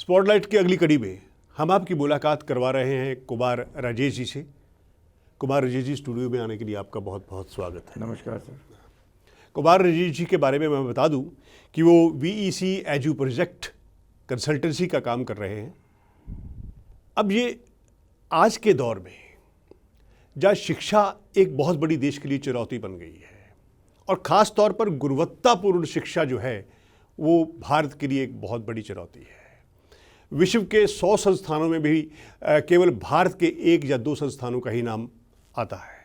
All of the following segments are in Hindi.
स्पॉटलाइट की अगली कड़ी में हम आपकी मुलाकात करवा रहे हैं कुमार राजेश जी से। कुमार राजेश जी, स्टूडियो में आने के लिए आपका बहुत बहुत स्वागत है। नमस्कार सर। कुमार राजेश जी के बारे में मैं बता दूं कि वो VEC एजू प्रोजेक्ट कंसल्टेंसी का काम कर रहे हैं। अब ये आज के दौर में जहाँ शिक्षा एक बहुत बड़ी देश के लिए चुनौती बन गई है और ख़ास तौर पर गुणवत्तापूर्ण शिक्षा जो है वो भारत के लिए एक बहुत बड़ी चुनौती है। विश्व के 100 संस्थानों में भी केवल भारत के 1 या 2 संस्थानों का ही नाम आता है।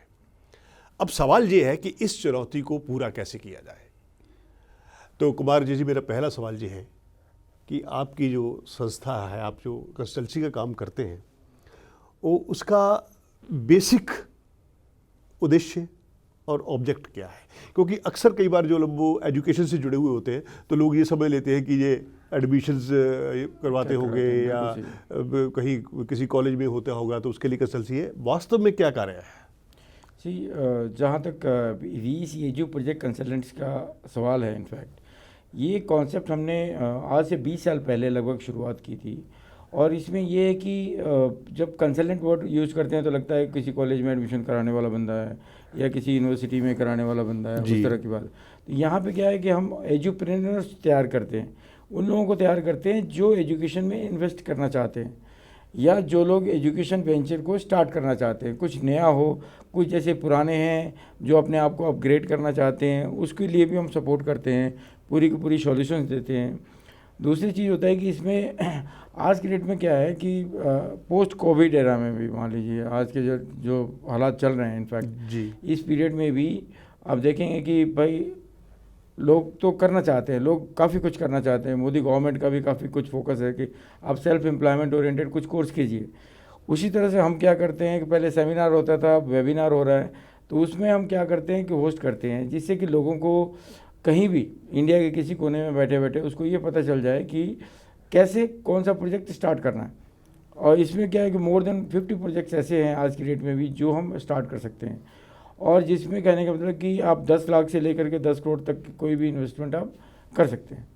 अब सवाल ये है कि इस चुनौती को पूरा कैसे किया जाए। तो कुमार जी, मेरा पहला सवाल ये है कि आपकी जो संस्था है, आप जो कंसल्टेंसी का काम करते हैं, वो उसका बेसिक उद्देश्य और ऑब्जेक्ट क्या है? क्योंकि अक्सर कई बार जो लोग वो एजुकेशन से जुड़े हुए होते हैं तो लोग ये समझ लेते हैं कि ये एडमिशन्स करवाते होंगे या कहीं किसी कॉलेज में होता होगा तो उसके लिए कंसल्टेंसी है। वास्तव में क्या कार्य है? जी, जहाँ तक VEC एजू प्रोजेक्ट कंसल्टेंट्स का सवाल है, इनफैक्ट ये कॉन्सेप्ट हमने आज से 20 साल पहले लगभग शुरुआत की थी। और इसमें ये है कि जब कंसल्टेंट वर्ड यूज़ करते हैं तो लगता है किसी कॉलेज में एडमिशन कराने वाला बंदा है या किसी यूनिवर्सिटी में कराने वाला बंदा है, उस तरह की बात। तो यहाँ पे क्या है कि हम एजुप्रेन्योर्स तैयार करते हैं, उन लोगों को तैयार करते हैं जो एजुकेशन में इन्वेस्ट करना चाहते हैं या जो लोग एजुकेशन वेंचर को स्टार्ट करना चाहते हैं, कुछ नया हो, कुछ जैसे पुराने हैं जो अपने आप को अपग्रेड करना चाहते हैं, उसके लिए भी हम सपोर्ट करते हैं, पूरी की पूरी सॉल्यूशंस देते हैं। दूसरी चीज़ होता है कि इसमें आज की डेट में क्या है कि पोस्ट कोविड एरा में भी, मान लीजिए आज के जो हालात चल रहे हैं, इनफैक्ट जी, इस पीरियड में भी आप देखेंगे कि भाई लोग तो करना चाहते हैं, लोग काफ़ी कुछ करना चाहते हैं। मोदी गवर्नमेंट का भी काफ़ी कुछ फोकस है कि आप सेल्फ एम्प्लॉयमेंट ओरिएंटेड कुछ कोर्स कीजिए। उसी तरह से हम क्या करते हैं कि पहले सेमिनार होता था, अब वेबिनार हो रहा है, तो उसमें हम क्या करते हैं कि होस्ट करते हैं, जिससे कि लोगों को कहीं भी इंडिया के किसी कोने में बैठे बैठे उसको ये पता चल जाए कि कैसे कौन सा प्रोजेक्ट स्टार्ट करना है। और इसमें क्या है कि मोर देन 50 प्रोजेक्ट्स ऐसे हैं आज की डेट में भी जो हम स्टार्ट कर सकते हैं, और जिसमें कहने का मतलब कि आप 10 लाख से लेकर के 10 करोड़ तक कोई भी इन्वेस्टमेंट आप कर सकते हैं।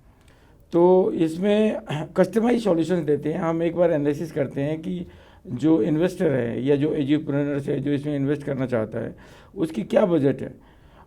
तो इसमें कस्टमाइज सॉल्यूशंस देते हैं। हम एक बार एनालिसिस करते हैं कि जो इन्वेस्टर है या जो एंटरप्रेन्योर है जो इसमें इन्वेस्ट करना चाहता है उसकी क्या बजट है,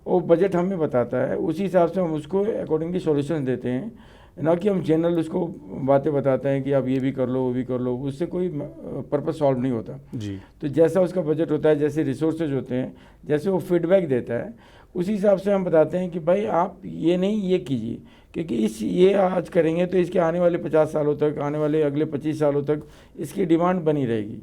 वो बजट हमें बताता है, उसी हिसाब से हम उसको अकॉर्डिंगली सॉल्यूशंस देते हैं, ना कि हम जनरल उसको बातें बताते हैं कि आप ये भी कर लो वो भी कर लो, उससे कोई पर्पस सॉल्व नहीं होता जी। तो जैसा उसका बजट होता है, जैसे रिसोर्सेज होते हैं, जैसे वो फीडबैक देता है, उसी हिसाब से हम बताते हैं कि भाई आप ये नहीं ये कीजिए, क्योंकि ये आज करेंगे तो इसके आने वाले 50 सालों तक, आने वाले अगले 25 सालों तक इसकी डिमांड बनी रहेगी,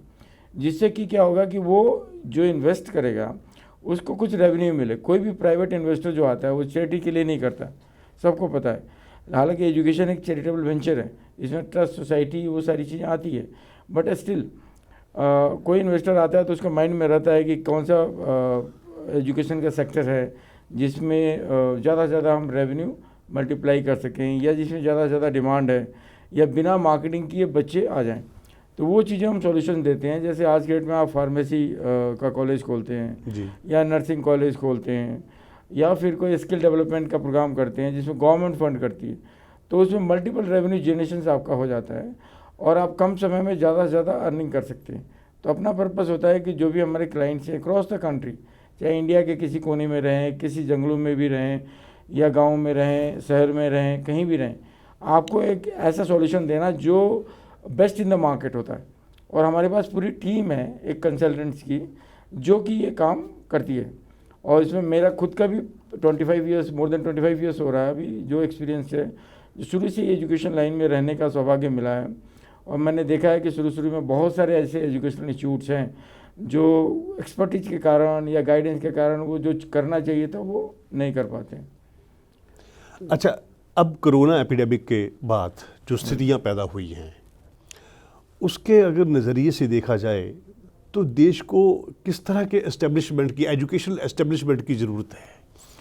जिससे कि क्या होगा कि वो जो इन्वेस्ट करेगा उसको कुछ रेवेन्यू मिले। कोई भी प्राइवेट इन्वेस्टर जो आता है वो चैरिटी के लिए नहीं करता, सबको पता है। हालांकि एजुकेशन एक चैरिटेबल वेंचर है, इसमें ट्रस्ट, सोसाइटी, वो सारी चीज़ें आती है, बट स्टिल कोई इन्वेस्टर आता है तो उसका माइंड में रहता है कि कौन सा एजुकेशन का सेक्टर है जिसमें ज़्यादा से ज़्यादा हम रेवेन्यू मल्टीप्लाई कर सकें, या जिसमें ज़्यादा से ज़्यादा डिमांड है, या बिना मार्केटिंग किए बच्चे आ जाएं। तो वो चीज़ें हम सॉल्यूशन देते हैं। जैसे आज के डेट में आप फार्मेसी का कॉलेज खोलते हैं जी, या नर्सिंग कॉलेज खोलते हैं, या फिर कोई स्किल डेवलपमेंट का प्रोग्राम करते हैं जिसमें गवर्नमेंट फंड करती है, तो उसमें मल्टीपल रेवेन्यू जनरेशन आपका हो जाता है और आप कम समय में ज़्यादा से ज़्यादा अर्निंग कर सकते हैं। तो अपना पर्पस होता है कि जो भी हमारे क्लाइंट्स हैं अक्रॉस द कंट्री, चाहे इंडिया के किसी कोने में रहें, किसी जंगलों में भी रहें, या गाँव में रहें, शहर में रहें, कहीं भी रहें, आपको एक ऐसा सॉल्यूशन देना जो बेस्ट इन द मार्केट होता है। और हमारे पास पूरी टीम है एक कंसल्टेंट्स की जो कि ये काम करती है, और इसमें मेरा खुद का भी 25 ईयर्स, मोर देन 25 ईयर्स हो रहा है अभी जो एक्सपीरियंस है, जो शुरू से एजुकेशन लाइन में रहने का सौभाग्य मिला है। और मैंने देखा है कि शुरू में बहुत सारे ऐसे एजुकेशनल इंस्टीट्यूट्स हैं जो एक्सपर्टीज के कारण या गाइडेंस के कारण वो जो करना चाहिए था वो नहीं कर पाते। अच्छा, अब कोरोना एपिडेमिक के बाद जो स्थितियां पैदा हुई हैं उसके अगर नज़रिए से देखा जाए तो देश को किस तरह के एस्टेब्लिशमेंट की, एजुकेशनल एस्टेब्लिशमेंट की ज़रूरत है?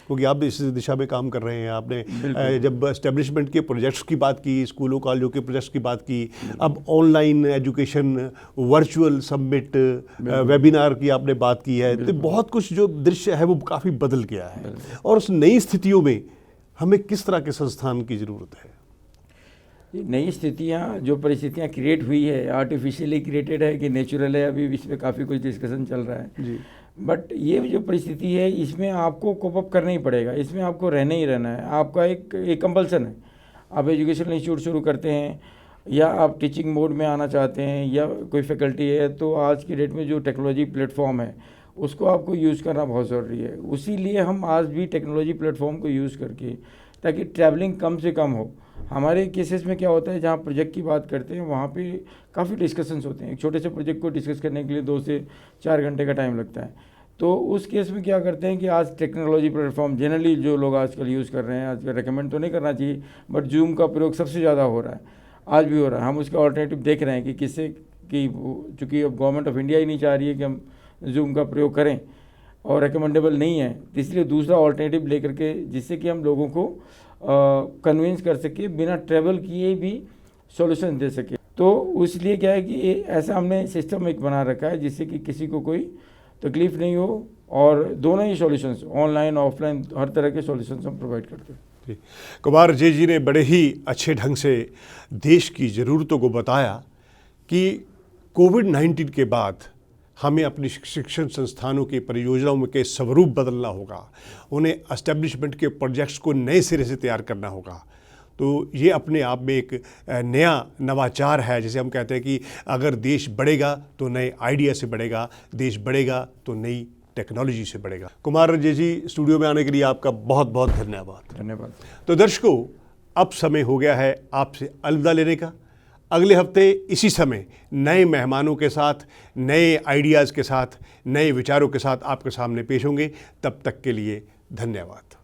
क्योंकि आप इस दिशा में काम कर रहे हैं। आपने जब एस्टेब्लिशमेंट के प्रोजेक्ट्स की बात की, स्कूलों कॉलेजों के प्रोजेक्ट्स की बात की, अब online education, virtual submit, webinar की आपने बात की है, तो बहुत कुछ जो दृश्य है वो काफ़ी बदल गया है। और उस नई स्थितियों में हमें किस तरह के संस्थान की ज़रूरत है? नई स्थितियाँ जो परिस्थितियाँ क्रिएट हुई है, आर्टिफिशियली क्रिएटेड है कि नेचुरल है, अभी इस पर काफ़ी कुछ डिस्कशन चल रहा है जी। बट ये जो परिस्थिति है इसमें आपको कोप अप करना ही पड़ेगा, इसमें आपको रहना ही रहना है, आपका एक कंपल्सन है। आप एजुकेशनल इंस्टीट्यूट शुरू करते हैं या आप टीचिंग मोड में आना चाहते हैं या कोई फैकल्टी है, तो आज की डेट में जो टेक्नोलॉजी प्लेटफॉर्म है उसको आपको यूज़ करना बहुत ज़रूरी है। उसी लिए हम आज भी टेक्नोलॉजी प्लेटफॉर्म को यूज़ करके, ताकि ट्रैवलिंग कम से कम हो। हमारे केसेस में क्या होता है, जहाँ प्रोजेक्ट की बात करते हैं वहाँ पे काफ़ी डिस्कशंस होते हैं। एक छोटे से प्रोजेक्ट को डिस्कस करने के लिए 2 से 4 घंटे का टाइम लगता है। तो उस केस में क्या करते हैं कि आज टेक्नोलॉजी प्लेटफॉर्म जनरली जो लोग आजकल यूज़ कर रहे हैं, आजकल रेकमेंड तो नहीं करना चाहिए बट जूम का प्रयोग सबसे ज़्यादा हो रहा है, आज भी हो रहा है। हम उसका ऑल्टरनेटिव देख रहे हैं कि किससे कि चूँकि अब गवर्नमेंट ऑफ इंडिया ही नहीं चाह रही है कि हम जूम का प्रयोग करें और रिकमेंडेबल नहीं है, तो इसलिए दूसरा ऑल्टरनेटिव लेकर के जिससे कि हम लोगों को कन्विंस कर सके, बिना ट्रैवल किए भी सॉल्यूशन दे सके। तो इसलिए क्या है कि ऐसा हमने सिस्टम एक बना रखा है जिससे कि किसी को कोई तकलीफ नहीं हो, और दोनों ही सॉल्यूशंस ऑनलाइन ऑफलाइन हर तरह के सॉल्यूशंस हम प्रोवाइड करते हैं। जी, कुमार अजय जी ने बड़े ही अच्छे ढंग से देश की ज़रूरतों को बताया कि कोविड-19 के बाद हमें अपनी शिक्षण संस्थानों की परियोजनाओं के स्वरूप बदलना होगा, उन्हें एस्टेब्लिशमेंट के प्रोजेक्ट्स को नए सिरे से तैयार करना होगा। तो ये अपने आप में एक नया नवाचार है। जैसे हम कहते हैं कि अगर देश बढ़ेगा तो नए आइडिया से बढ़ेगा, देश बढ़ेगा तो नई टेक्नोलॉजी से बढ़ेगा। कुमार अजय जी, स्टूडियो में आने के लिए आपका बहुत बहुत धन्यवाद। धन्यवाद। तो दर्शकों, अब समय हो गया है आपसे अलविदा लेने का। अगले हफ्ते इसी समय नए मेहमानों के साथ, नए आइडियाज़ के साथ, नए विचारों के साथ आपके सामने पेश होंगे। तब तक के लिए धन्यवाद।